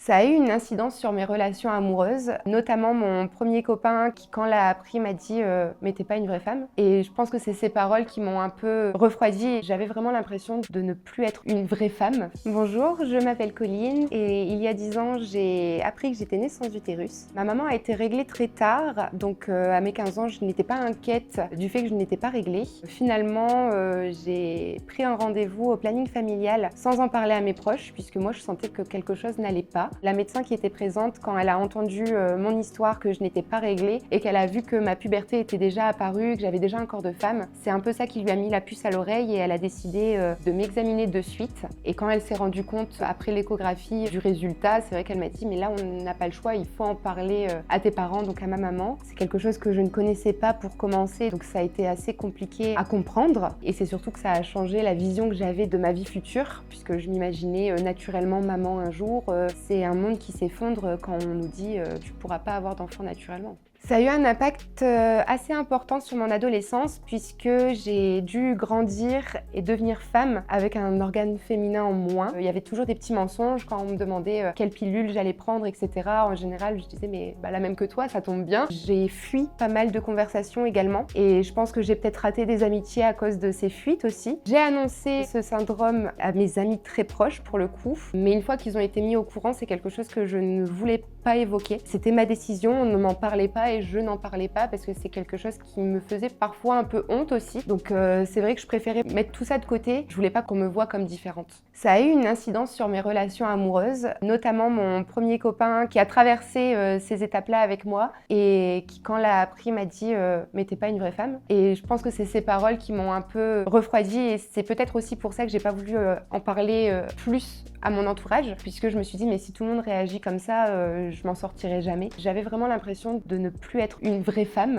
Ça a eu une incidence sur mes relations amoureuses, notamment mon premier copain qui, quand l'a appris, m'a dit mais t'es pas une vraie femme. Et je pense que c'est ces paroles qui m'ont un peu refroidie. J'avais vraiment l'impression de ne plus être une vraie femme. Bonjour, je m'appelle Colline et il y a 10 ans, j'ai appris que j'étais née sans utérus. Ma maman a été réglée très tard, donc à mes 15 ans, je n'étais pas inquiète du fait que je n'étais pas réglée. Finalement, j'ai pris un rendez-vous au planning familial sans en parler à mes proches, puisque moi, je sentais que quelque chose n'allait pas. La médecin qui était présente quand elle a entendu mon histoire, que je n'étais pas réglée et qu'elle a vu que ma puberté était déjà apparue, que j'avais déjà un corps de femme, c'est un peu ça qui lui a mis la puce à l'oreille et elle a décidé de m'examiner de suite. Et quand elle s'est rendue compte après l'échographie du résultat, c'est vrai qu'elle m'a dit mais là on n'a pas le choix, il faut en parler à tes parents, donc à ma maman. C'est quelque chose que je ne connaissais pas pour commencer, donc ça a été assez compliqué à comprendre et c'est surtout que ça a changé la vision que j'avais de ma vie future, puisque je m'imaginais naturellement maman un jour. C'est un monde qui s'effondre quand on nous dit tu pourras pas avoir d'enfant naturellement. Ça a eu un impact assez important sur mon adolescence puisque j'ai dû grandir et devenir femme avec un organe féminin en moins. Il y avait toujours des petits mensonges quand on me demandait quelle pilule j'allais prendre, etc. En général, je disais mais la même que toi, ça tombe bien. J'ai fui pas mal de conversations également et je pense que j'ai peut-être raté des amitiés à cause de ces fuites aussi. J'ai annoncé ce syndrome à mes amis très proches pour le coup, mais une fois qu'ils ont été mis au courant, c'est quelque chose que je ne voulais pas évoquer. C'était ma décision, on ne m'en parlait pas et je n'en parlais pas parce que c'est quelque chose qui me faisait parfois un peu honte aussi. Donc c'est vrai que je préférais mettre tout ça de côté. Je voulais pas qu'on me voie comme différente. Ça a eu une incidence sur mes relations amoureuses, notamment mon premier copain qui a traversé ces étapes-là avec moi et qui, quand l'a appris, m'a dit mais t'es pas une vraie femme. Et je pense que c'est ces paroles qui m'ont un peu refroidie et c'est peut-être aussi pour ça que j'ai pas voulu en parler plus à mon entourage, puisque je me suis dit mais si tout le monde réagit comme ça, je m'en sortirai jamais. J'avais vraiment l'impression de ne plus être une vraie femme.